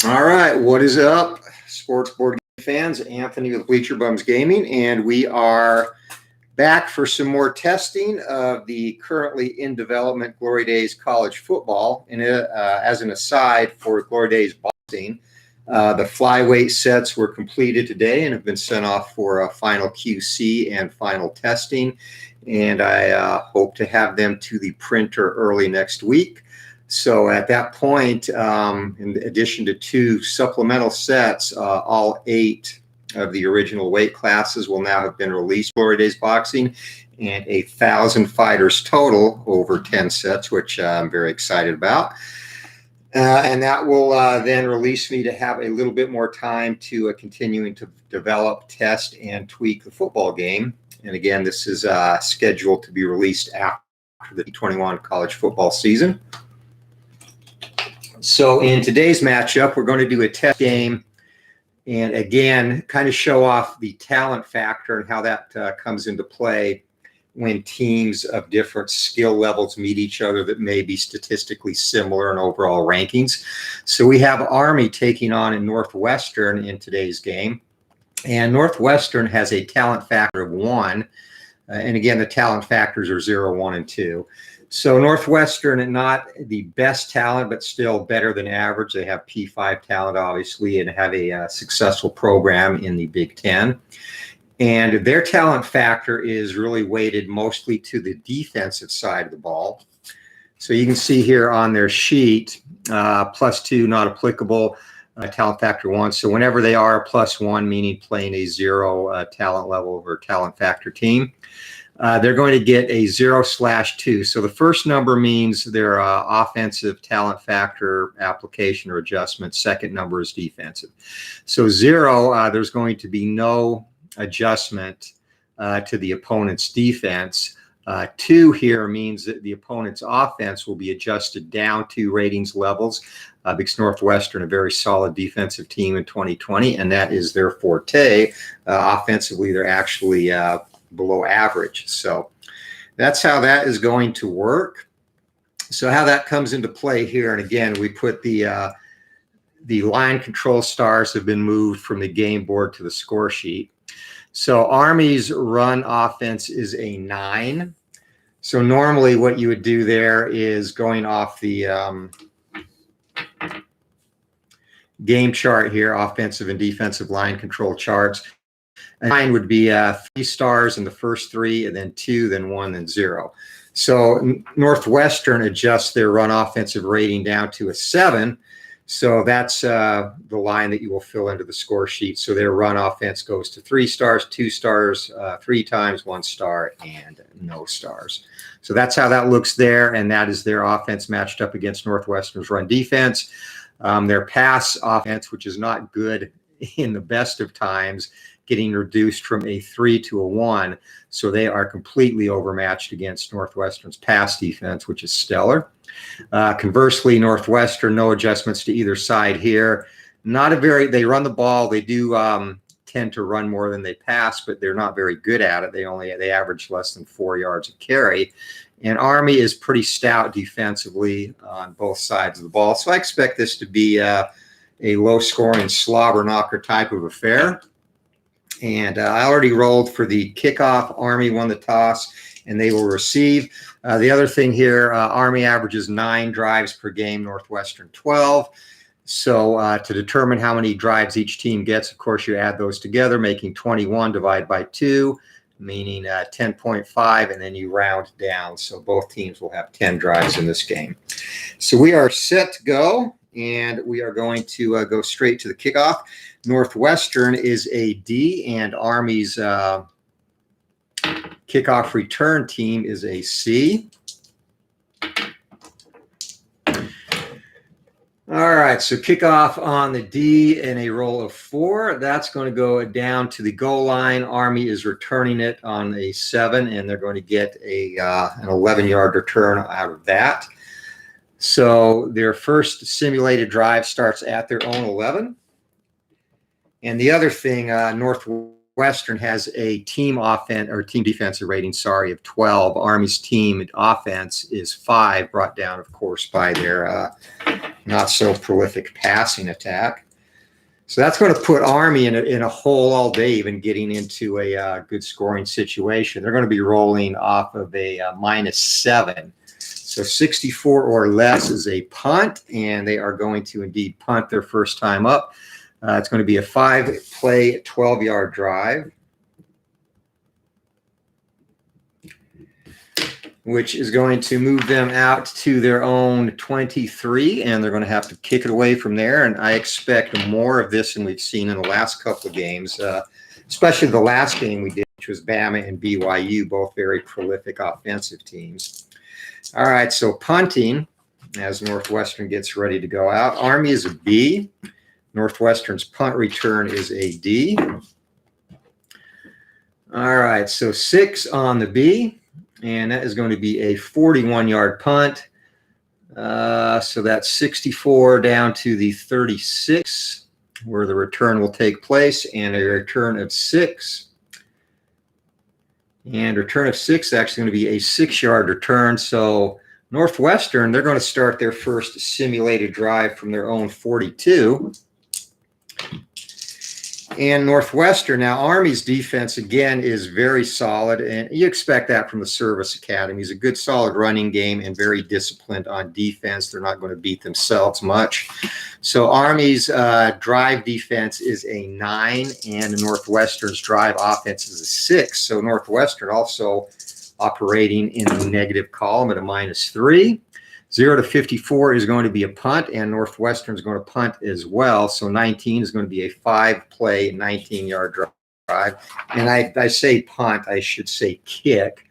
All right, what is up, sports board game fans? Anthony with Bleacher Bums Gaming, and we are back for some more testing of the currently in development Glory Days college football. And as an aside for Glory Days boxing, the flyweight sets were completed today and have been sent off for a final QC and final testing. And I hope to have them to the printer early next week. So at that point, in addition to 2 supplemental sets, all 8 of the original weight classes will now have been released. Glory Days Boxing, and 1,000 fighters total over 10 sets, which I'm very excited about. And that will then release me to have a little bit more time to continuing to develop, test, and tweak the football game. And again, this is scheduled to be released after the 2021 college football season. So in today's matchup, we're going to do a test game and again, kind of show off the talent factor and how that comes into play when teams of different skill levels meet each other that may be statistically similar in overall rankings. So we have Army taking on Northwestern in today's game. And Northwestern has a talent factor of 1. And again, the talent factors are 0, 1, and 2. So Northwestern, not the best talent, but still better than average. They have P5 talent, obviously, and have a successful program in the Big Ten. And their talent factor is really weighted mostly to the defensive side of the ball. So you can see here on their sheet, +2, not applicable, talent factor 1. So whenever they are a +1, meaning playing a 0 talent level or talent factor team, they're going to get a 0/2. So the first number means their offensive talent factor application or adjustment. Second number is defensive. So 0, there's going to be no adjustment to the opponent's defense. 2 here means that the opponent's offense will be adjusted down to ratings levels because Northwestern, a very solid defensive team in 2020, and that is their forte. Offensively, they're actually below average. So that's how that is going to work. So how that comes into play here, and again, we put the line control stars have been moved from the game board to the score sheet. So Army's run offense is a 9. So normally what you would do there is going off the game chart here, offensive and defensive line control charts. A 9 would be 3 stars in the first 3, and then 2, then 1, then 0. So Northwestern adjusts their run offensive rating down to a 7. So that's the line that you will fill into the score sheet. So their run offense goes to 3 stars, 2 stars, 3 times, 1 star, and no stars. So that's how that looks there, and that is their offense matched up against Northwestern's run defense. Their pass offense, which is not good in the best of times, getting reduced from a 3 to a 1. So they are completely overmatched against Northwestern's pass defense, which is stellar. Conversely, Northwestern, no adjustments to either side here. They run the ball. They do tend to run more than they pass, but they're not very good at it. They average less than 4 yards a carry. And Army is pretty stout defensively on both sides of the ball. So I expect this to be a low-scoring slobber knocker type of affair. And I already rolled for the kickoff. Army won the toss, and they will receive. The other thing here, Army averages 9 drives per game, Northwestern 12. So to determine how many drives each team gets, of course, you add those together, making 21 divided by 2, meaning 10.5, and then you round down. So both teams will have 10 drives in this game. So we are set to go, and we are going to go straight to the kickoff. Northwestern is a D, and Army's kickoff return team is a C. All right, so kickoff on the D in a roll of 4. That's going to go down to the goal line. Army is returning it on a 7, and they're going to get an 11-yard return out of that. So their first simulated drive starts at their own 11. And the other thing, Northwestern has a team offense or team defensive rating, of 12. Army's team offense is 5, brought down, of course, by their not so prolific passing attack. So that's going to put Army in a hole all day, even getting into a good scoring situation. They're going to be rolling off of a -7. So 64 or less is a punt, and they are going to indeed punt their first time up. It's going to be a 5-play, 12-yard drive, which is going to move them out to their own 23, and they're going to have to kick it away from there. And I expect more of this than we've seen in the last couple of games, especially the last game we did, which was Bama and BYU, both very prolific offensive teams. All right, so punting as Northwestern gets ready to go out. Army is a B. Northwestern's punt return is a D. All right, so 6 on the B. And that is going to be a 41-yard punt. So that's 64 down to the 36, where the return will take place, and a return of 6. And return of 6 is actually going to be a 6-yard return. So Northwestern, they're going to start their first simulated drive from their own 42. And Northwestern, now Army's defense, again, is very solid, and you expect that from the Service Academy. It's a good, solid running game and very disciplined on defense. They're not going to beat themselves much. So Army's drive defense is a 9, and Northwestern's drive offense is a 6. So Northwestern also operating in the negative column at a -3. 0 to 54 is going to be a punt, and Northwestern is going to punt as well. So 19 is going to be a 5-play, 19-yard drive. And I say punt, I should say kick.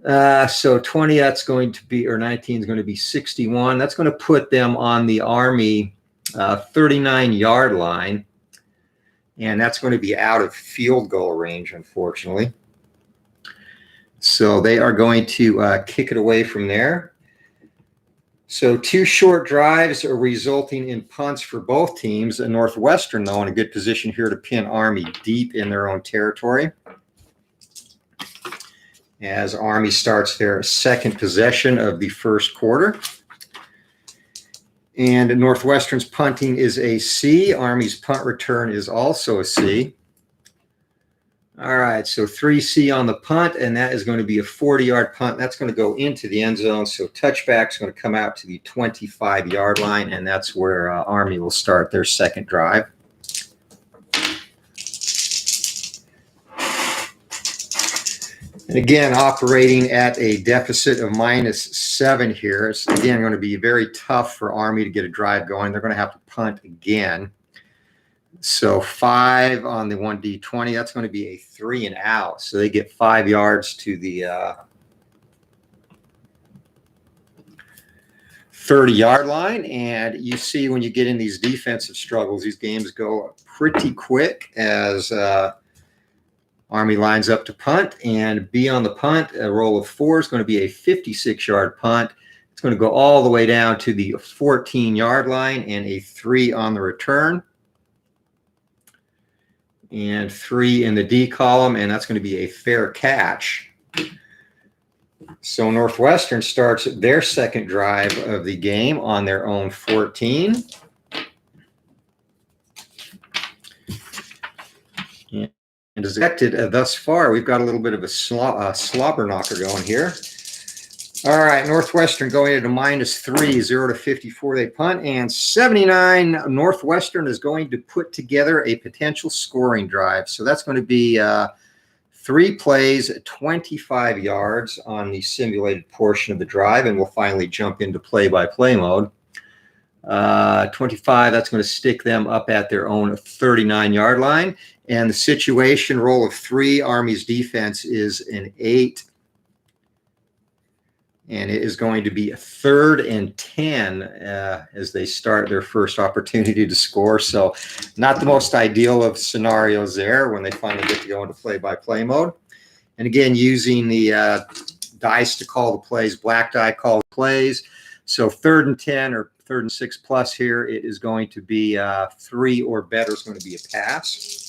So 20, that's going to be, or 19 is going to be 61. That's going to put them on the Army 39-yard line. And that's going to be out of field goal range, unfortunately. So they are going to kick it away from there. So 2 short drives are resulting in punts for both teams. And Northwestern, though, in a good position here to pin Army deep in their own territory, as Army starts their second possession of the first quarter. And Northwestern's punting is a C. Army's punt return is also a C. All right, so 3C on the punt, and that is going to be a 40-yard punt. That's going to go into the end zone. So touchback's going to come out to the 25-yard line, and that's where Army will start their second drive. And again, operating at a deficit of -7 here. It's, again, going to be very tough for Army to get a drive going. They're going to have to punt again. So 5 on the 1D20, that's going to be a 3 and out. So they get 5 yards to the 30-yard line. And you see when you get in these defensive struggles, these games go pretty quick as Army lines up to punt. And B on the punt, a roll of 4 is going to be a 56-yard punt. It's going to go all the way down to the 14-yard line, and a 3 on the return. And 3 in the D column, and that's going to be a fair catch. So Northwestern starts their second drive of the game on their own 14. And as expected, thus far, we've got a little bit of a slobber knocker going here. All right, Northwestern going at a -3, 0 to 54, they punt, and 79, Northwestern is going to put together a potential scoring drive. So that's going to be 3 plays, 25 yards on the simulated portion of the drive, and we'll finally jump into play-by-play mode. 25, that's going to stick them up at their own 39-yard line, and the situation roll of 3, Army's defense is an 8. And it is going to be a 3rd and 10 as they start their first opportunity to score. So not the most ideal of scenarios there when they finally get to go into play-by-play mode. And again, using the dice to call the plays, black die call the plays. So 3rd and 10 or 3rd and 6 plus here, it is going to be 3 or better. It's going to be a pass.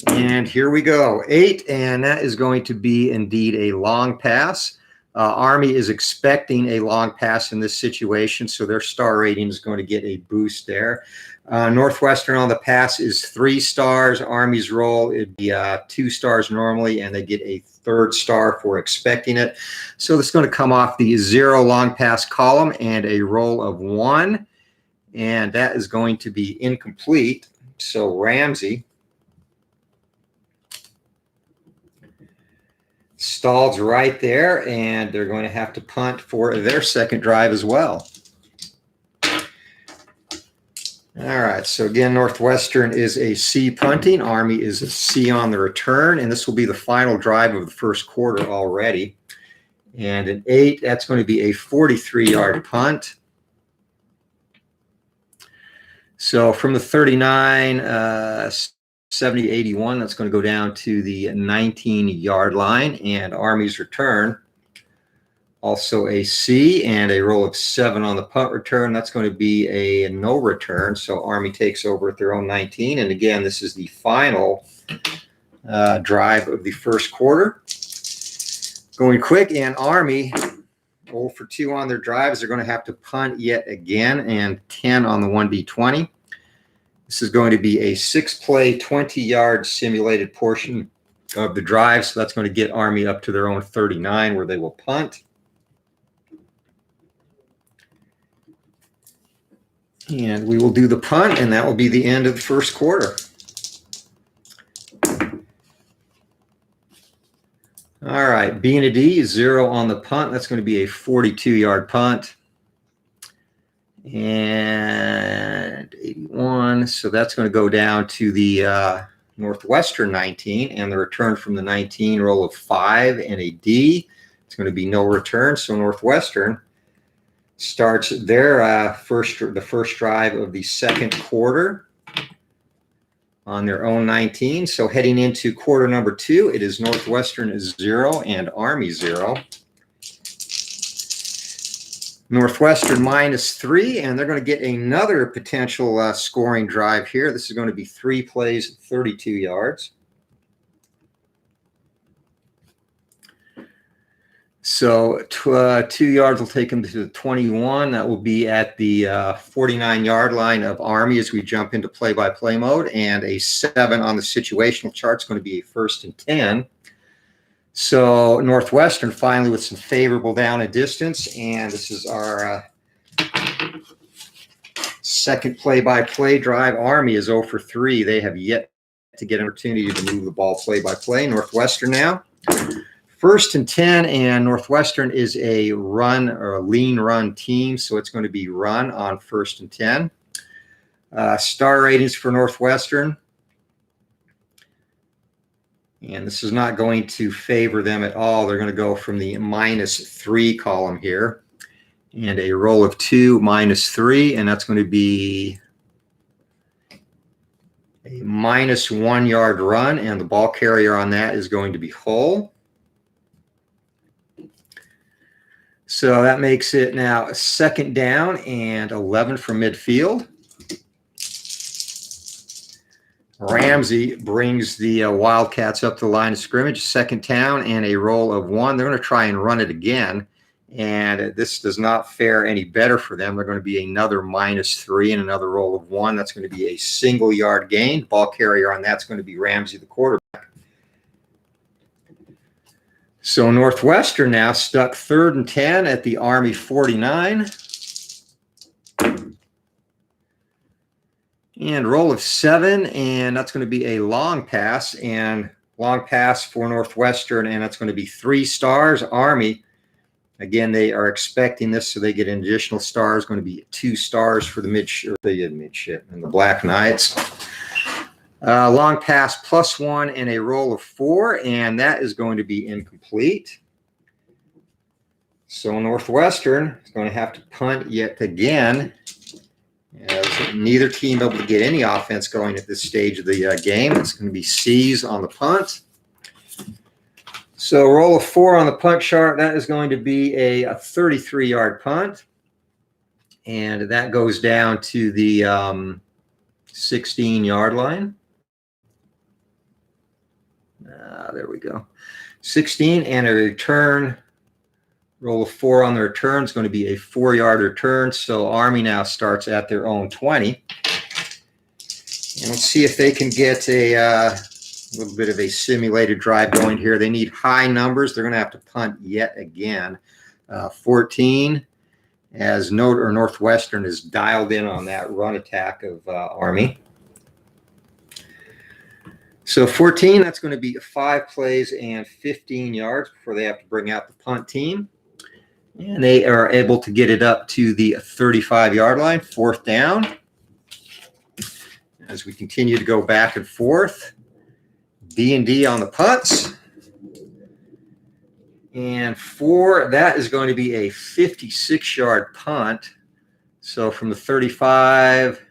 And here we go, 8, and that is going to be indeed a long pass. Army is expecting a long pass in this situation, so their star rating is going to get a boost there. Northwestern on the pass is 3 stars. Army's roll, it'd be 2 stars normally, and they get a 3rd star for expecting it. So it's going to come off the 0 long pass column and a roll of 1, and that is going to be incomplete. So Ramsey stalls right there, and they're going to have to punt for their second drive as well. All right, so again, Northwestern is a C punting. Army is a C on the return, and this will be the final drive of the first quarter already. And an 8, that's going to be a 43-yard punt. So from the 39, 70, 81, that's going to go down to the 19-yard line, and Army's return also a C and a roll of 7 on the punt return. That's going to be a no return. So Army takes over at their own 19. And again, this is the final drive of the first quarter. Going quick, and Army 0 for 2 on their drives. They're going to have to punt yet again, and 10 on the 1B20. This is going to be a 6-play, 20-yard simulated portion of the drive. So that's going to get Army up to their own 39, where they will punt. And we will do the punt, and that will be the end of the first quarter. All right, B and a D, 0 on the punt. That's going to be a 42-yard punt. And 81, so that's going to go down to the Northwestern 19, and the return from the 19, roll of 5 and a D. It's going to be no return, so Northwestern starts their the first drive of the second quarter on their own 19. So heading into quarter number 2, it is Northwestern 0 and Army 0. Northwestern -3, and they're going to get another potential scoring drive here. This is going to be 3 plays, 32 yards. So 2 yards will take them to the 21. That will be at the 49-yard line of Army as we jump into play-by-play mode. And a 7 on the situational chart is going to be a 1st and 10. So Northwestern finally with some favorable down and distance. And this is our second play-by-play drive. Army is 0 for 3. They have yet to get an opportunity to move the ball play-by-play. Northwestern now. 1st and 10, and Northwestern is a run or a lean run team, so it's going to be run on 1st and 10. Star ratings for Northwestern, and this is not going to favor them at all. They're going to go from the -3 column here, and a roll of 2, -3, and that's going to be a -1 yard run, and the ball carrier on that is going to be Hull. So that makes it now 2nd down and 11 from midfield. Ramsey brings the Wildcats up to the line of scrimmage, 2nd down and a roll of 1. They're going to try and run it again, and this does not fare any better for them. They're going to be another -3 and another roll of 1. That's going to be a single-yard gain. Ball carrier on that's going to be Ramsey, the quarterback. So Northwestern now stuck 3rd and 10 at the Army 49. And roll of 7, and that's going to be a long pass, and long pass for Northwestern, and that's going to be 3 stars. Army, again, they are expecting this, so they get an additional star. It's going to be 2 stars for the midship and the Black Knights. Long pass +1 and a roll of 4, and that is going to be incomplete. So Northwestern is going to have to punt yet again, as neither team able to get any offense going at this stage of the game. It's going to be C's on the punt. So roll of 4 on the punt chart. That is going to be a 33-yard punt, and that goes down to the 16-yard line. There we go. 16 and a return Roll of 4 on the return is going to be a 4-yard return. So Army now starts at their own 20. And let's see if they can get a little bit of a simulated drive going here. They need high numbers. They're going to have to punt yet again. 14, as Northwestern is dialed in on that run attack of Army. So 14, that's going to be 5 plays and 15 yards before they have to bring out the punt team. And they are able to get it up to the 35-yard line, 4th down. As we continue to go back and forth. D&D on the punts. And 4, that is going to be a 56-yard punt. So from the 35,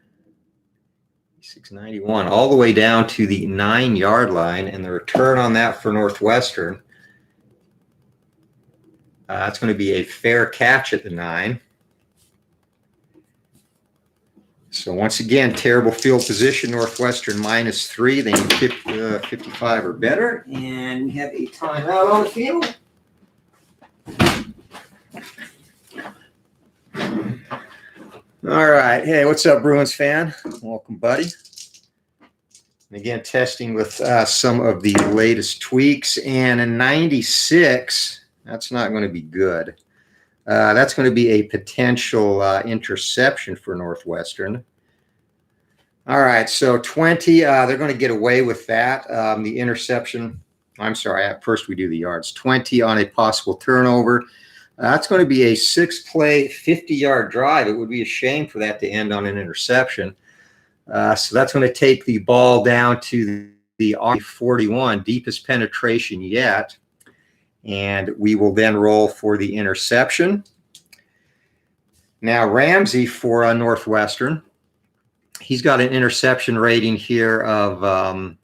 691, all the way down to the 9-yard line. And the return on that for Northwestern, that's going to be a fair catch at the 9. So once again, terrible field position. Northwestern -3. They need 55 or better. And we have a timeout on the field. All right. Hey, what's up, Bruins fan? Welcome, buddy. And again, testing with some of the latest tweaks. And a 96, that's not going to be good. That's going to be a potential interception for Northwestern. All right, so 20, they're going to get away with that. The interception, I'm sorry, at first we do the yards. 20 on a possible turnover. That's going to be a 6-play, 50-yard drive. It would be a shame for that to end on an interception. So that's going to take the ball down to the R41, deepest penetration yet. And we will then roll for the interception. Now, Ramsey for Northwestern, he's got an interception rating here of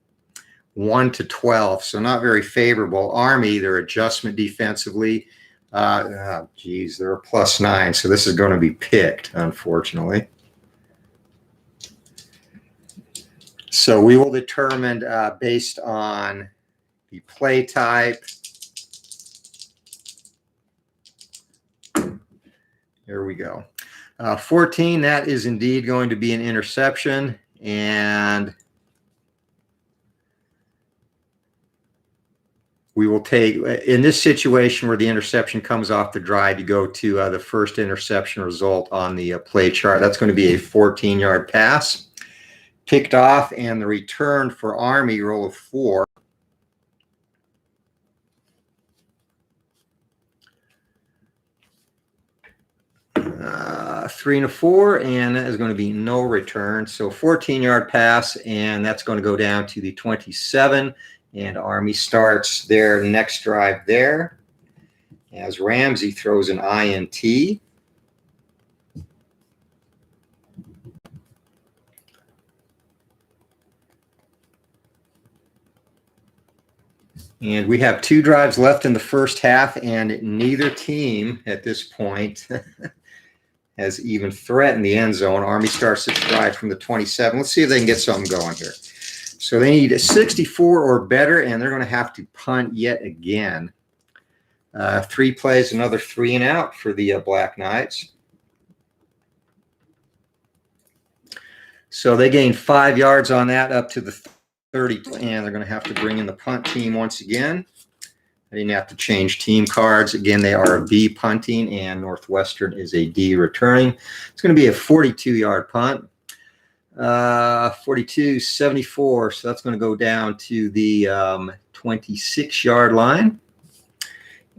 1 to 12, so not very favorable. Army, their adjustment defensively, they're a +9, so this is going to be picked, unfortunately. So we will determine based on the play type. There we go. 14, that is indeed going to be an interception. And we will take, in this situation where the interception comes off the drive, you go to the first interception result on the play chart. That's going to be a 14-yard pass. Picked off, and the return for Army, roll of 4. 3 and a 4, and that is going to be no return. So 14-yard pass, and that's going to go down to the 27. And Army starts their next drive there as Ramsey throws an INT. And we have 2 drives left in the first half, and neither team at this point has even threatened the end zone. Army starts its drive from the 27. Let's see if they can get something going here. So they need a 64 or better, and they're going to have to punt yet again. 3 plays, another 3 and out for the Black Knights. So they gained 5 yards on that up to the 30, and they're going to have to bring in the punt team once again. They didn't have to change team cards. Again, they are a B punting, and Northwestern is a D returning. It's going to be a 42-yard punt. 42, 74, so that's going to go down to the 26-yard line.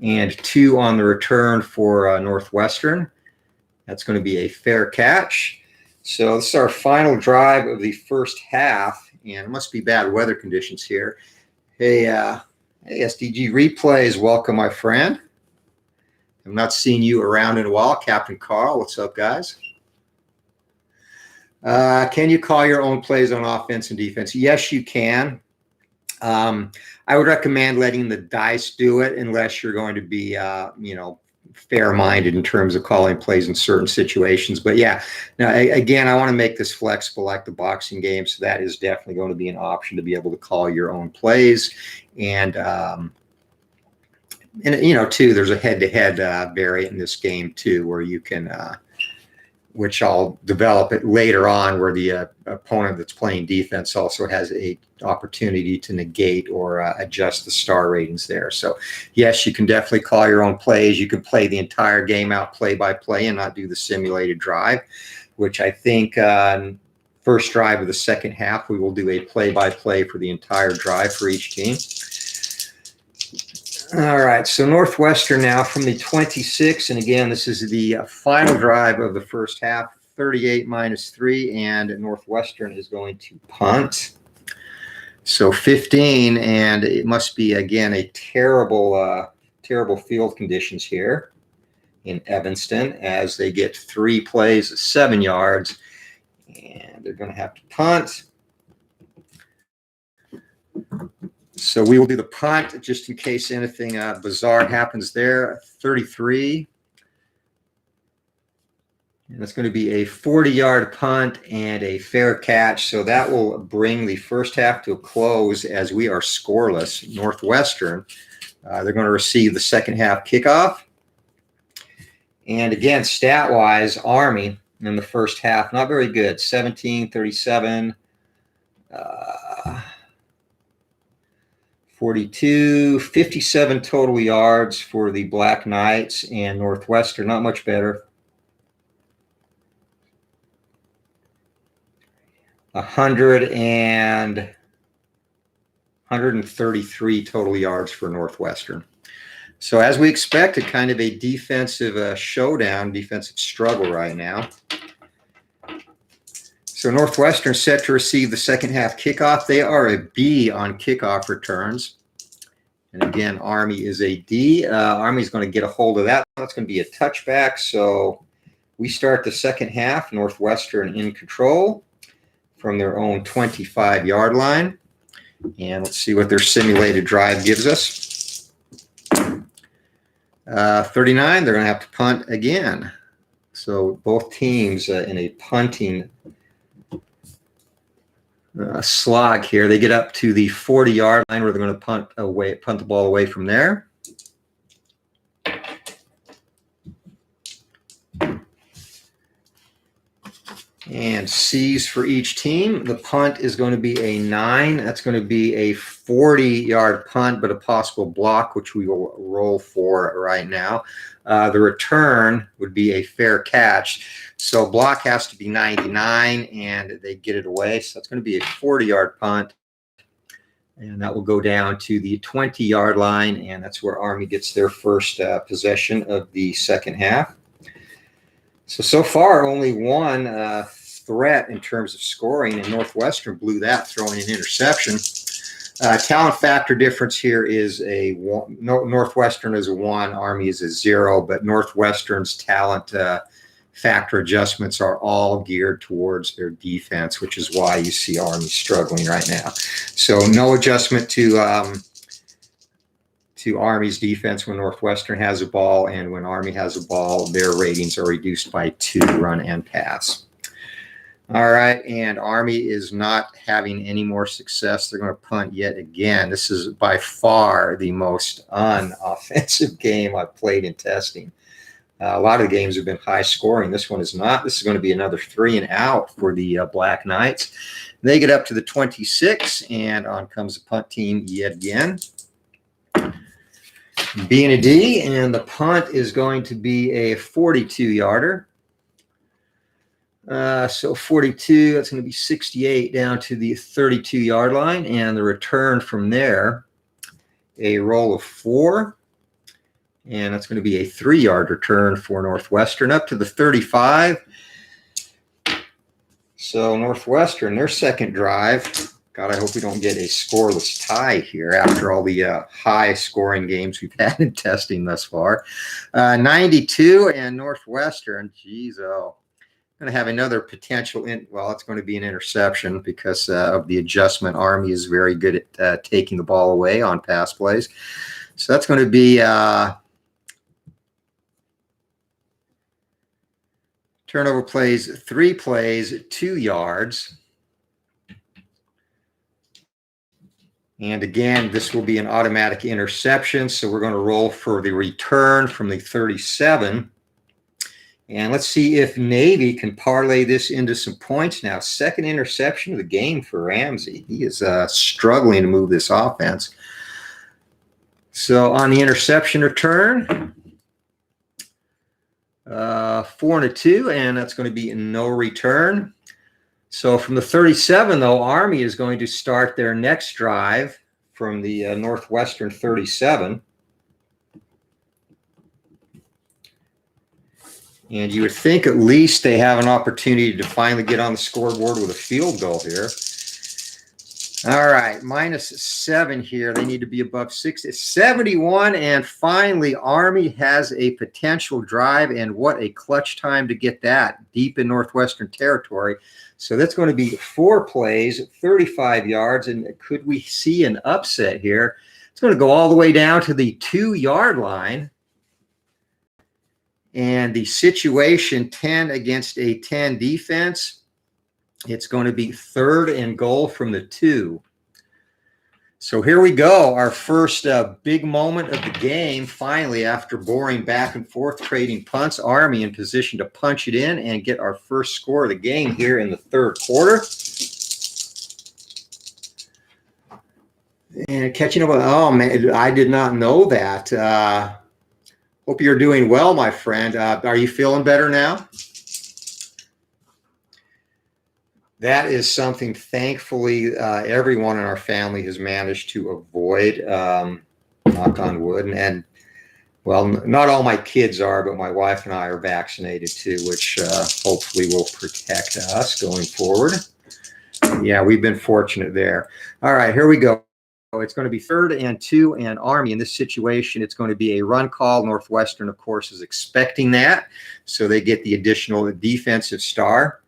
And 2 on the return for Northwestern. That's going to be a fair catch. So this is our final drive of the first half, and it must be bad weather conditions here. Hey, SDG Replays, welcome, my friend. I've not seen you around in a while. Captain Carl, what's up, guys? Can you call your own plays on offense and defense? Yes, you can. I would recommend letting the dice do it unless you're going to be, fair-minded in terms of calling plays in certain situations. But yeah, now again, I want to make this flexible like the boxing game, so that is definitely going to be an option to be able to call your own plays and And, you know, too, there's a head-to-head variant in this game, too, where you can, which I'll develop it later on, where the opponent that's playing defense also has a opportunity to negate or adjust the star ratings there. So, yes, you can definitely call your own plays. You can play the entire game out play by play and not do the simulated drive, which I think first drive of the second half, we will do a play-by-play for the entire drive for each team. All right, so Northwestern now from the 26, and again, this is the final drive of the first half, 38 minus 3, and Northwestern is going to punt. So 15, and it must be, again, a terrible field conditions here in Evanston as they get 3 plays, 7 yards, and they're going to have to punt. So we will do the punt just in case anything bizarre happens there. 33. And it's going to be a 40-yard punt and a fair catch. So that will bring the first half to a close as we are scoreless. Northwestern, they're going to receive the second half kickoff. And again, stat-wise, Army in the first half, not very good. 17, 37. 42, 57 total yards for the Black Knights, and Northwestern, not much better. 133 total yards for Northwestern. So as we expected, kind of a defensive showdown, defensive struggle right now. So Northwestern set to receive the second half kickoff. They are a B on kickoff returns. And again, Army is a D. Army's going to get a hold of that. That's going to be a touchback. So we start the second half, Northwestern in control from their own 25-yard line. And let's see what their simulated drive gives us. 39, they're going to have to punt again. So both teams in a punting slog here. They get up to the 40-yard line where they're going to punt the ball away from there. And C's for each team. The punt is going to be a 9. That's going to be a 40-yard punt, but a possible block, which we will roll for right now. The return would be a fair catch. So block has to be 99, and they get it away. So that's going to be a 40-yard punt. And that will go down to the 20-yard line, and that's where Army gets their first possession of the second half. So far, only one threat in terms of scoring, and Northwestern blew that, throwing an interception. Talent factor difference here is a 1. Northwestern is a 1, Army is a 0, but Northwestern's talent factor adjustments are all geared towards their defense, which is why you see Army struggling right now. So no adjustment to Army's defense when Northwestern has a ball, and when Army has a ball, their ratings are reduced by 2, run and pass. All right, and Army is not having any more success. They're going to punt yet again. This is by far the most unoffensive game I've played in testing. A lot of the games have been high scoring. This one is not. This is going to be another 3 and out for the Black Knights. They get up to the 26, and on comes the punt team yet again. B and a D, and the punt is going to be a 42-yarder. So 42, that's going to be 68 down to the 32-yard line, and the return from there, a roll of 4, and that's going to be a 3-yard return for Northwestern up to the 35. So Northwestern, their second drive. God, I hope we don't get a scoreless tie here after all the high-scoring games we've had in testing thus far. 92, and Northwestern, geez, going to have another potential it's going to be an interception because of the adjustment. Army is very good at taking the ball away on pass plays. So that's going to be turnover plays, 3 plays, 2 yards. And again, this will be an automatic interception. So we're going to roll for the return from the 37. And let's see if Navy can parlay this into some points now. Second interception of the game for Ramsey. He is struggling to move this offense. So on the interception return, 4 and a 2, and that's going to be no return. So from the 37, though, Army is going to start their next drive from the Northwestern 37. And you would think at least they have an opportunity to finally get on the scoreboard with a field goal here. All right, -7 here. They need to be above 60. 71, and finally Army has a potential drive, and what a clutch time to get that deep in Northwestern territory. So that's going to be 4 plays, 35 yards, and could we see an upset here? It's going to go all the way down to the 2-yard line. And the situation, 10 against a 10 defense, it's going to be 3rd and goal from the 2. So here we go, our first big moment of the game. Finally, after boring back and forth, trading punts, Army in position to punch it in and get our first score of the game here in the 3rd quarter. And catching up on, oh man, I did not know that. Hope you're doing well, my friend. Are you feeling better now? That is something, thankfully, everyone in our family has managed to avoid, knock on wood. And, well, not all my kids are, but my wife and I are vaccinated too, which hopefully will protect us going forward. Yeah, we've been fortunate there. All right, here we go. It's going to be 3rd and 2, and Army in this situation, it's going to be a run call. Northwestern, of course, is expecting that, so they get the additional defensive star.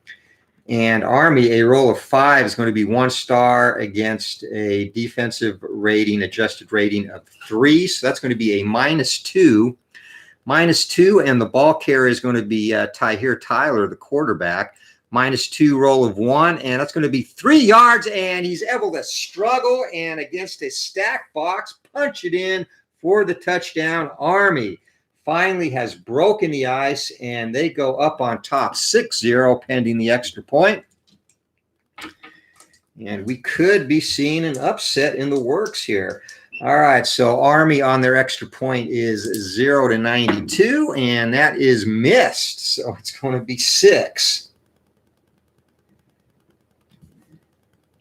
And Army, a roll of 5 is going to be 1 star against a defensive rating, adjusted rating of 3. So that's going to be a -2. -2, and the ball carrier is going to be Tyler Tyler, the quarterback. -2, roll of 1, and that's going to be 3 yards, and he's able to struggle and against a stack box, punch it in for the touchdown. Army finally has broken the ice, and they go up on top 6-0 pending the extra point. And we could be seeing an upset in the works here. All right, so Army on their extra point is 0-92, and that is missed. So it's going to be 6.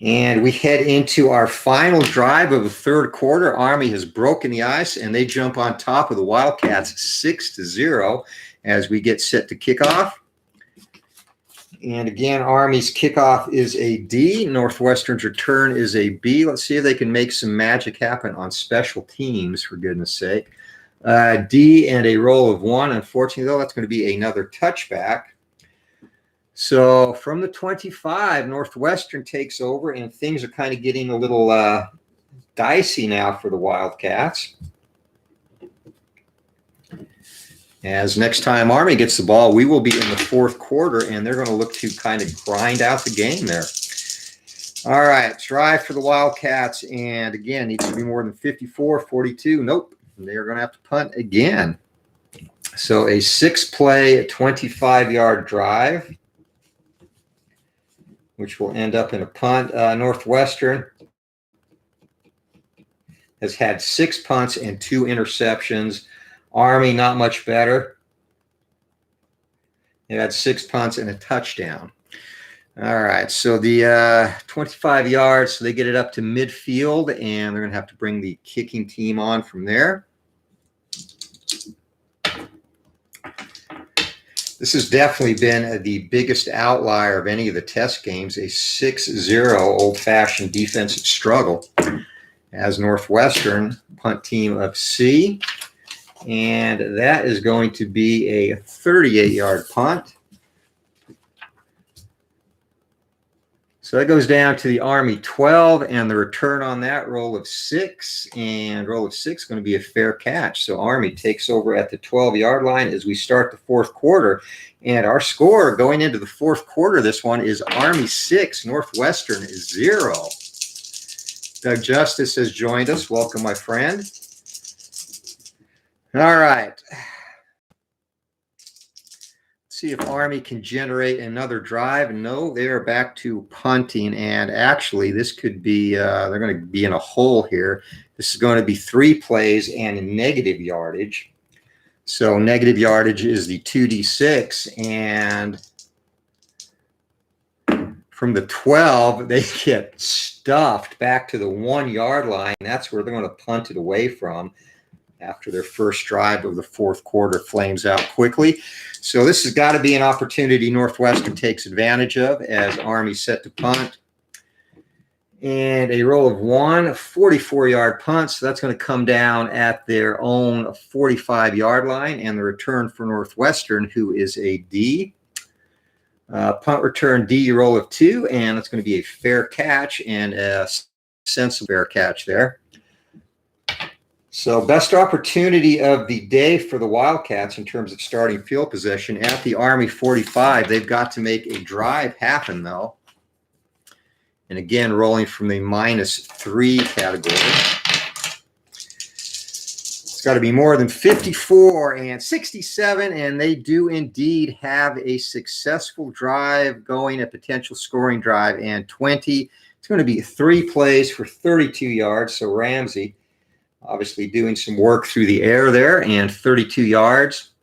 And we head into our final drive of the 3rd quarter. Army has broken the ice, and they jump on top of the Wildcats 6-0 as we get set to kick off. And again, Army's kickoff is a D. Northwestern's return is a B. Let's see if they can make some magic happen on special teams, for goodness sake. D and a roll of 1. Unfortunately, though, that's going to be another touchback. So from the 25, Northwestern takes over, and things are kind of getting a little dicey now for the Wildcats. As next time Army gets the ball, we will be in the 4th quarter, and they're going to look to kind of grind out the game there. All right, drive for the Wildcats, and again, needs to be more than 54, 42. Nope, they're going to have to punt again. So a 6-play, 25-yard drive, which will end up in a punt. Northwestern has had 6 punts and 2 interceptions. Army, not much better. They had 6 punts and a touchdown. All right, so the 25 yards, so they get it up to midfield, and they're going to have to bring the kicking team on from there. This has definitely been the biggest outlier of any of the test games, a 6-0 old-fashioned defensive struggle as Northwestern, punt team of C. And that is going to be a 38-yard punt. So that goes down to the Army 12, and the return on that roll of 6, and roll of 6 going to be a fair catch. So Army takes over at the 12-yard line as we start the 4th quarter. And our score going into the 4th quarter, this one is Army 6, Northwestern 0. Doug Justice has joined us. Welcome, my friend. All right. See if Army can generate another drive. No, they are back to punting. And actually, this could be, they're going to be in a hole here. This is going to be 3 plays and a negative yardage. So negative yardage is the 2d6. And from the 12, they get stuffed back to the 1-yard line. That's where they're going to punt it away from after their first drive of the 4th quarter flames out quickly. So this has got to be an opportunity Northwestern takes advantage of as Army set to punt. And a roll of 1, a 44-yard punt. So that's going to come down at their own 45-yard line. And the return for Northwestern, who is a D. Punt return D, roll of 2. And it's going to be a fair catch and a sensible fair catch there. So best opportunity of the day for the Wildcats in terms of starting field position at the Army 45. They've got to make a drive happen, though. And again, rolling from the -3 category. It's got to be more than 54 and 67, and they do indeed have a successful drive going, a potential scoring drive, and 20. It's going to be 3 plays for 32 yards, so Ramsey obviously doing some work through the air there, and 32 yards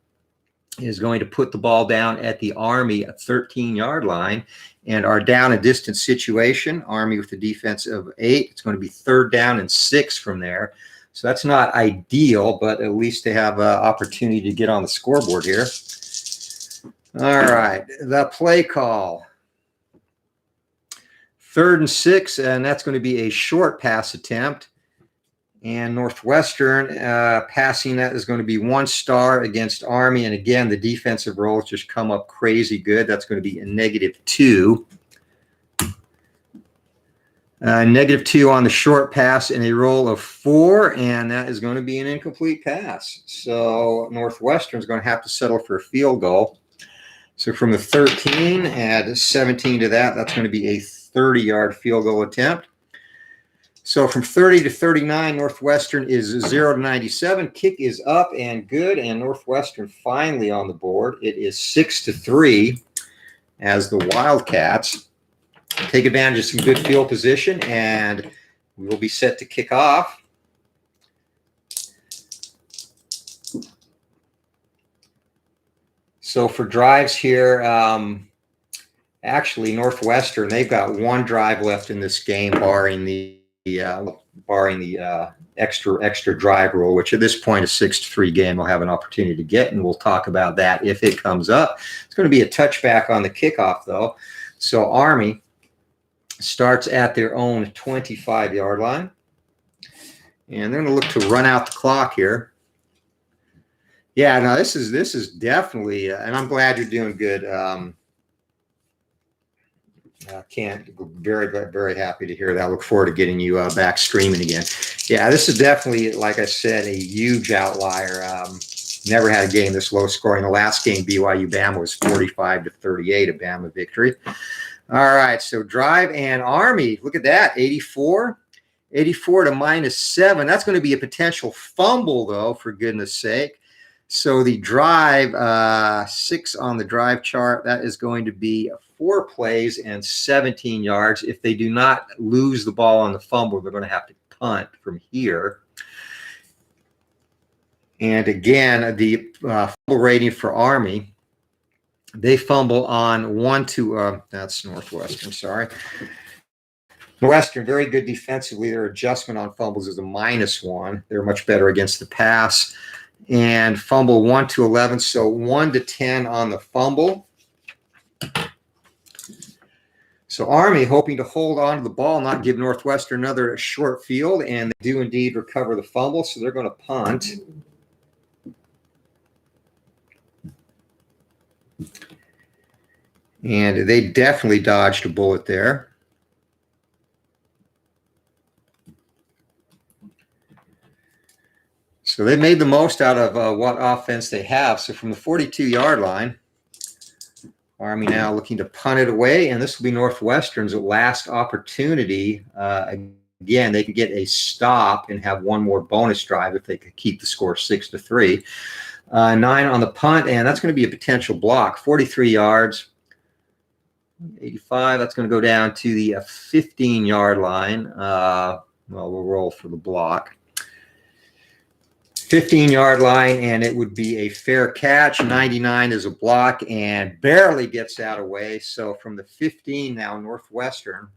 is going to put the ball down at the Army 13-yard line. And our down and distance situation, Army with a defense of 8. It's going to be 3rd down and 6 from there. So that's not ideal, but at least they have an opportunity to get on the scoreboard here. All right, the play call. 3rd and 6, and that's going to be a short pass attempt. And Northwestern passing that is going to be 1 star against Army. And again, the defensive rolls just come up crazy good. That's going to be a -2. -2 on the short pass and a roll of 4. And that is going to be an incomplete pass. So Northwestern is going to have to settle for a field goal. So from the 13, add 17 to that. That's going to be a 30-yard field goal attempt. So from 30 to 39, Northwestern is 0 to 97. Kick is up and good, and Northwestern finally on the board. It is 6 to 3 as the Wildcats take advantage of some good field position, and we will be set to kick off. So for drives here, actually Northwestern, they've got 1 drive left in this game, barring the extra drive rule, which at this point, a 6-3 game will have an opportunity to get, and we'll talk about that if it comes up. It's going to be a touchback on the kickoff, though. So Army starts at their own 25-yard line, and they're going to look to run out the clock here. Yeah, no, this is definitely, and I'm glad you're doing good. Very happy to hear that. I look forward to getting you back streaming again. Yeah, this is definitely, like I said, a huge outlier. Never had a game this low scoring. The last game, BYU-Bama, was 45 to 38, a Bama victory. All right, so drive and Army. Look at that, 84 to -7. That's going to be a potential fumble, though, for goodness sake. So the drive, 6 on the drive chart, that is going to be 4 plays and 17 yards. If they do not lose the ball on the fumble, they're going to have to punt from here. And again, the fumble rating for Army, they fumble on 1 to, that's Northwestern, sorry. Northwestern, very good defensively. Their adjustment on fumbles is a -1. They're much better against the pass. And fumble 1 to 11, so 1 to 10 on the fumble. So Army hoping to hold on to the ball, not give Northwestern another short field, and they do indeed recover the fumble, so they're going to punt. And they definitely dodged a bullet there. So they made the most out of what offense they have. So from the 42-yard line, Army now looking to punt it away, and this will be Northwestern's last opportunity again, they can get a stop and have one more bonus drive if they could keep the score 6-3. 9 on the punt, and that's going to be a potential block. 43 yards. 85, that's going to go down to the 15-yard line. Well, we'll roll for the block. 15-yard line, and it would be a fair catch. 99 is a block and barely gets out of way. So from the 15 now, Northwestern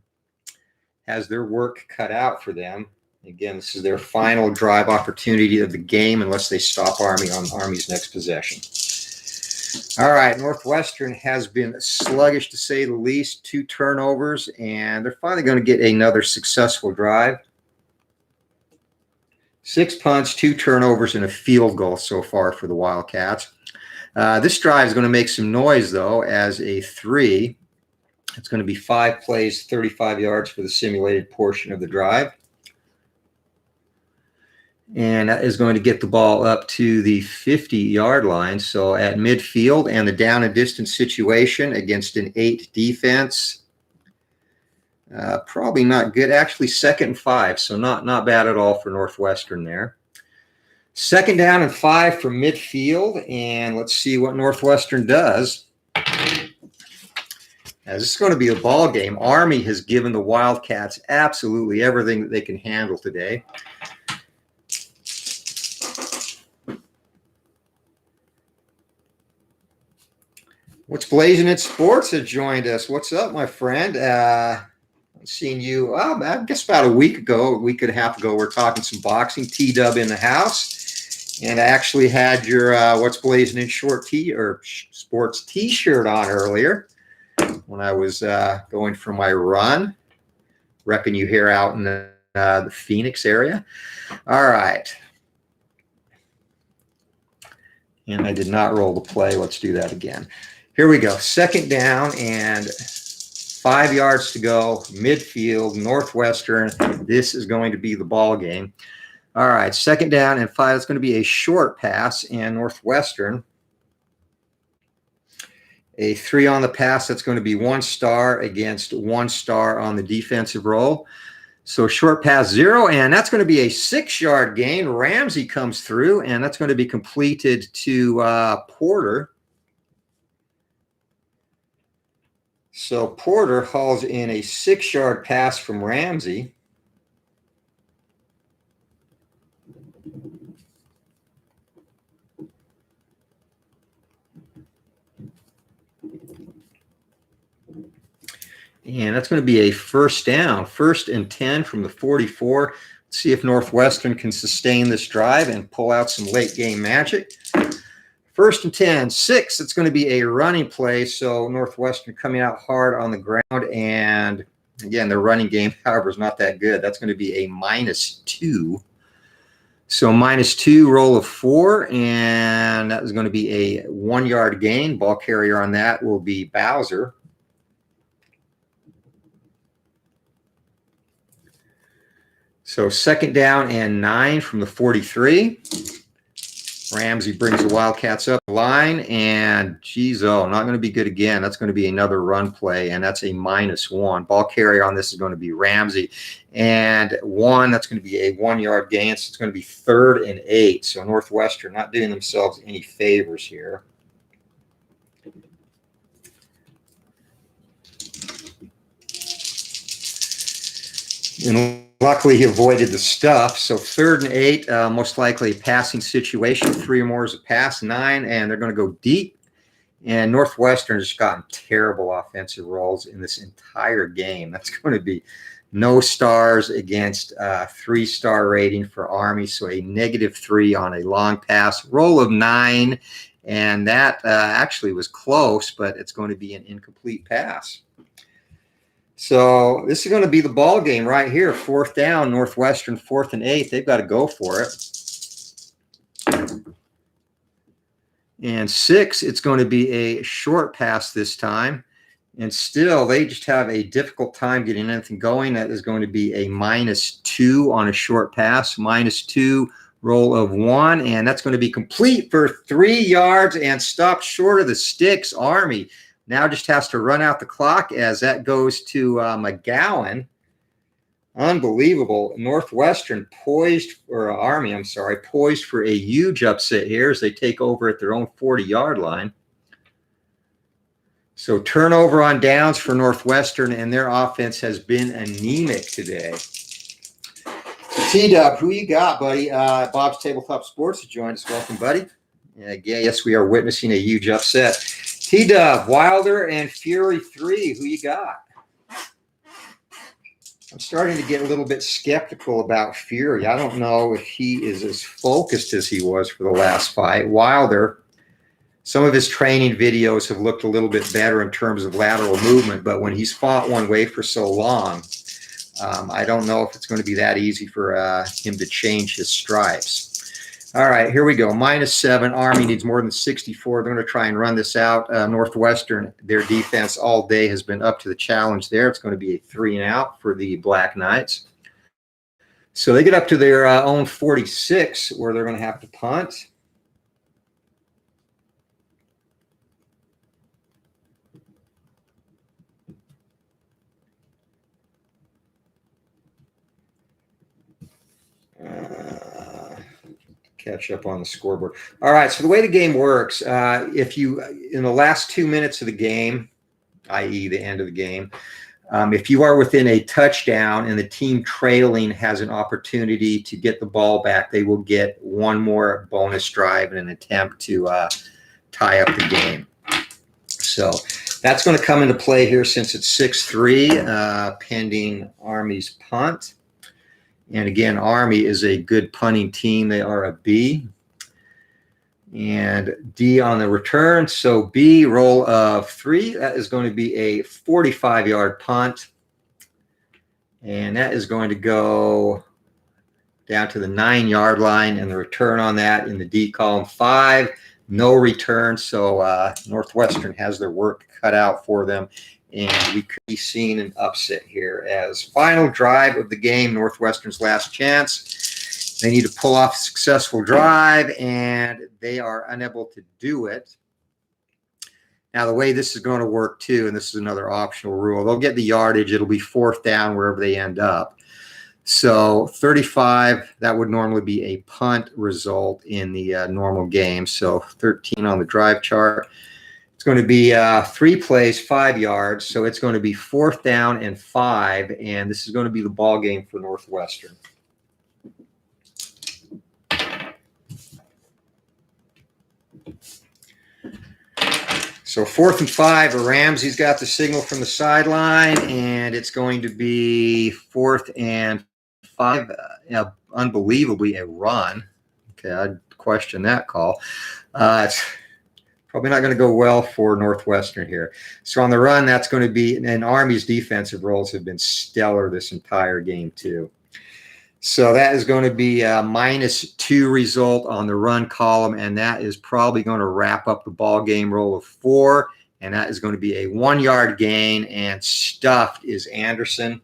has their work cut out for them. Again, this is their final drive opportunity of the game unless they stop Army on Army's next possession. All right, Northwestern has been sluggish to say the least. 2 turnovers, and they're finally going to get another successful drive. 6 punts, 2 turnovers, and a field goal so far for the Wildcats. This drive is going to make some noise, though, as a 3. It's going to be 5 plays, 35 yards for the simulated portion of the drive. And that is going to get the ball up to the 50-yard line. So at midfield and the down and distance situation against an 8 defense. Probably not good. Actually, 2nd and 5. So not bad at all for Northwestern there. 2nd down and 5 from midfield. And let's see what Northwestern does. As this is going to be a ball game. Army has given the Wildcats absolutely everything that they can handle today. What's Blazing in Sports has joined us. What's up, my friend? I've seen you, well, I guess about a week and a half ago, we're talking some boxing. T-Dub in the house. And I actually had your What's Blazing in Sports T-shirt on earlier when I was going for my run, repping you here out in the Phoenix area. All right. And I did not roll the play. Let's do that again. Here we go. 2nd down and 5 yards to go. Midfield, Northwestern. This is going to be the ball game. All right, 2nd down and 5. It's going to be a short pass, and Northwestern. A 3 on the pass. That's going to be 1 star against 1 star on the defensive roll. So short pass 0, and that's going to be a 6-yard gain. Ramsey comes through, and that's going to be completed to Porter. So Porter hauls in a 6-yard pass from Ramsey. And that's going to be a 1st down, 1st and 10 from the 44. Let's see if Northwestern can sustain this drive and pull out some late game magic. 1st and 10, 6. It's going to be a running play. So Northwestern coming out hard on the ground. And again, their running game, however, is not that good. That's going to be a -2. So -2, roll of 4. And that is going to be a 1-yard gain. Ball carrier on that will be Bowser. So 2nd down and 9 from the 43. Ramsey brings the Wildcats up the line, and not going to be good again. That's going to be another run play, and that's a -1. Ball carrier on this is going to be Ramsey, and 1. That's going to be a 1-yard gain. So it's going to be 3rd and 8. So Northwestern not doing themselves any favors here. And luckily, he avoided the stuff. So 3rd and 8, most likely a passing situation. 3 or more is a pass. 9, and they're going to go deep. And Northwestern has gotten terrible offensive rolls in this entire game. That's going to be no stars against 3-star rating for Army. So a -3 on a long pass. Roll of 9, and that actually was close, but it's going to be an incomplete pass. So this is going to be the ball game right here. 4th down, Northwestern, 4th and 8. They've got to go for it. And 6, it's going to be a short pass this time. And still, they just have a difficult time getting anything going. That is going to be a -2 on a short pass. -2, roll of 1. And that's going to be complete for 3 yards and stopped short of the sticks. Army now just has to run out the clock as that goes to McGowan. Unbelievable. Northwestern Army, I'm sorry, poised for a huge upset here as they take over at their own 40-yard line. So turnover on downs for Northwestern, and their offense has been anemic today. T-Dub, who you got, buddy? Bob's Tabletop Sports has joined us. Welcome, buddy. Yes, we are witnessing a huge upset. T-Dub, Wilder and Fury 3, who you got? I'm starting to get a little bit skeptical about Fury. I don't know if he is as focused as he was for the last fight. Wilder, some of his training videos have looked a little bit better in terms of lateral movement, but when he's fought one way for so long, I don't know if it's going to be that easy for him to change his stripes. All right, here we go. -7. Army needs more than 64. They're going to try and run this out. Northwestern, their defense all day has been up to the challenge there. It's going to be a 3-and-out for the Black Knights. So they get up to their own 46, where they're going to have to punt. Catch up on the scoreboard. All right, so the way the game works, if you, in the last 2 minutes of the game, i.e. the end of the game, if you are within a touchdown and the team trailing has an opportunity to get the ball back, they will get one more bonus drive in an attempt to tie up the game. So that's going to come into play here since it's 6-3, pending Army's punt. And again, Army is a good punting team. They are a B. And D on the return. So B, roll of 3. That is going to be a 45-yard punt. And that is going to go down to the 9-yard line. And the return on that in the D column, 5. No return. So Northwestern has their work cut out for them. And we could be seeing an upset here as final drive of the game, Northwestern's last chance. They need to pull off a successful drive, and they are unable to do it. Now, the way this is going to work, too, and this is another optional rule, they'll get the yardage. It'll be 4th down wherever they end up. So 35, that would normally be a punt result in the normal game. So 13 on the drive chart. It's going to be 3 plays, 5 yards. So it's going to be 4th down and 5. And this is going to be the ball game for Northwestern. So 4th and 5, Ramsey's got the signal from the sideline, and it's going to be 4th and 5. Unbelievably, a run. Okay, I'd question that call. It's probably not going to go well for Northwestern here. So on the run, that's going to be, and Army's defensive roles have been stellar this entire game too. So that is going to be a -2 result on the run column, and that is probably going to wrap up the ball game. Roll of 4, and that is going to be a 1-yard gain, and stuffed is Anderson.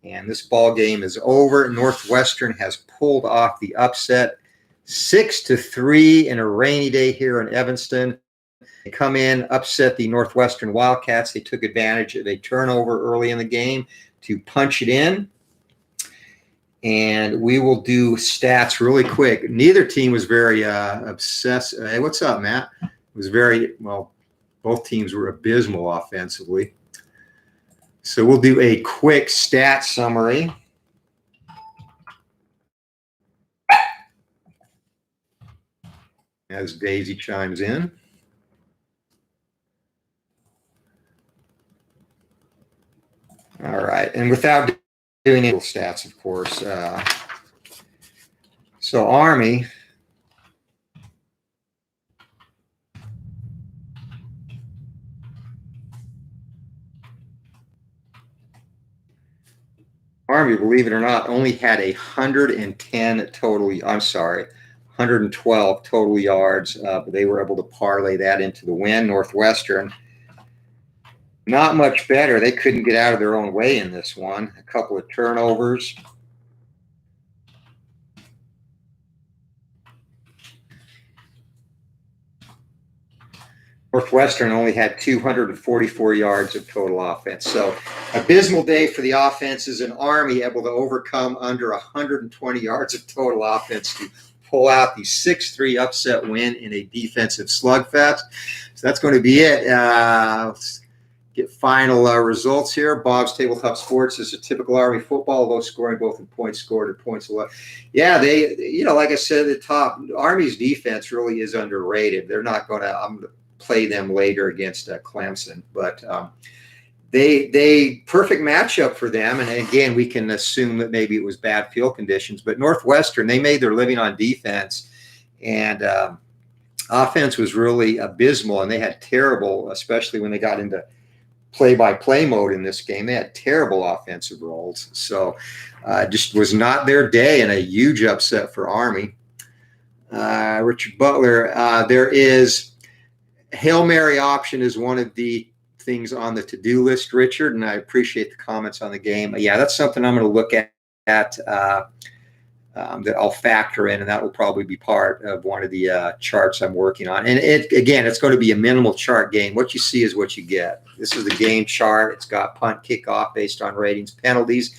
And this ball game is over. Northwestern has pulled off the upset. 6-3 in a rainy day here in Evanston. They come in, upset the Northwestern Wildcats. They took advantage of a turnover early in the game to punch it in. And we will do stats really quick. Neither team was very obsessed. Hey, what's up, Matt? It was very, well, both teams were abysmal offensively. So we'll do a quick stat summary. As Daisy chimes in. All right, and without doing any stats, of course. So Army. Army, believe it or not, only had 110 total. I'm sorry, 112 total yards, but they were able to parlay that into the win. Northwestern, not much better. They couldn't get out of their own way in this one. A couple of turnovers. Northwestern only had 244 yards of total offense. So abysmal day for the offenses, and Army able to overcome under 120 yards of total offense to pull out the 6-3 upset win in a defensive slugfest. So that's going to be it. Let's get final results here. Bob's Tabletop Sports is a typical Army football, low scoring both in points scored and points allowed. Yeah, they, like I said at the top, Army's defense really is underrated. They're not going to, I'm going to play them later against Clemson, but they perfect matchup for them. And again, we can assume that maybe it was bad field conditions, but Northwestern, they made their living on defense, and offense was really abysmal, and they had terrible, especially when they got into play-by-play mode in this game. They had terrible offensive roles. So just was not their day, and a huge upset for Army. Richard Butler, there is Hail Mary option is one of the things on the to-do list, Richard, and I appreciate the comments on the game. Yeah, that's something I'm going to look at that I'll factor in, and that will probably be part of one of the charts I'm working on. And it's going to be a minimal chart game. What you see is what you get. This is the game chart. It's got punt, kickoff based on ratings, penalties.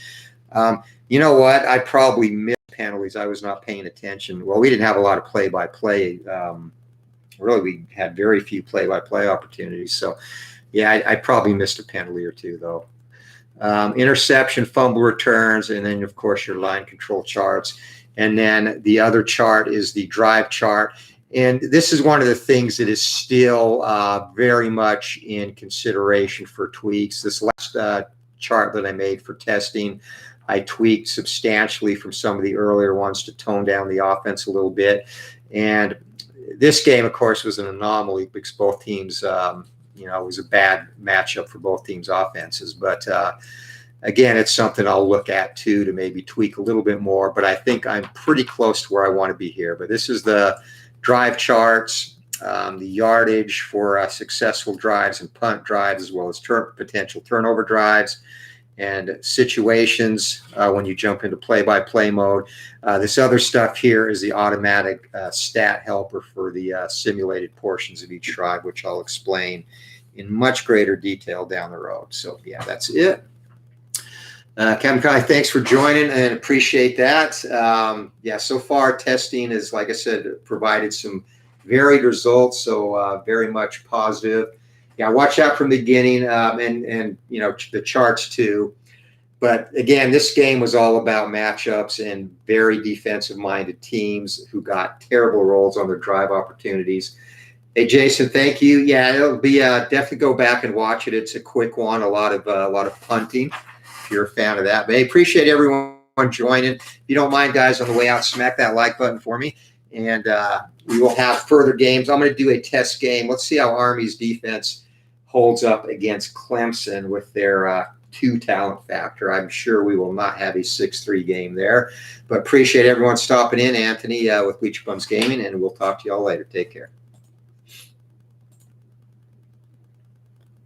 You know what? I probably missed penalties. I was not paying attention. Well, we didn't have a lot of play-by-play. Really, we had very few play-by-play opportunities. So, yeah, I probably missed a penalty or two, though. Interception, fumble returns, and then, of course, your line control charts. And then the other chart is the drive chart. And this is one of the things that is still very much in consideration for tweaks. This last chart that I made for testing, I tweaked substantially from some of the earlier ones to tone down the offense a little bit. And this game, of course, was an anomaly because both teams, it was a bad matchup for both teams' offenses. But again, it's something I'll look at too to maybe tweak a little bit more. But I think I'm pretty close to where I want to be here. But this is the drive charts, the yardage for successful drives and punt drives, as well as potential turnover drives, and situations when you jump into play-by-play mode. This other stuff here is the automatic stat helper for the simulated portions of each drive, which I'll explain in much greater detail down the road. So, yeah, that's it. Kevin Kai, thanks for joining and appreciate that. So far testing is, like I said, provided some varied results, so very much positive. Yeah, watch out from the beginning and the charts too. But again, this game was all about matchups and very defensive-minded teams who got terrible rolls on their drive opportunities. Hey, Jason, thank you. Yeah, it'll be definitely go back and watch it. It's a quick one, a lot of punting, if you're a fan of that. But hey, appreciate everyone joining. If you don't mind, guys, on the way out, smack that like button for me. And we will have further games. I'm going to do a test game. Let's see how Army's defense holds up against Clemson with their 2 talent factor. I'm sure we will not have a 6-3 game there. But appreciate everyone stopping in. Anthony with Bleacher Bums Gaming, and we'll talk to you all later. Take care.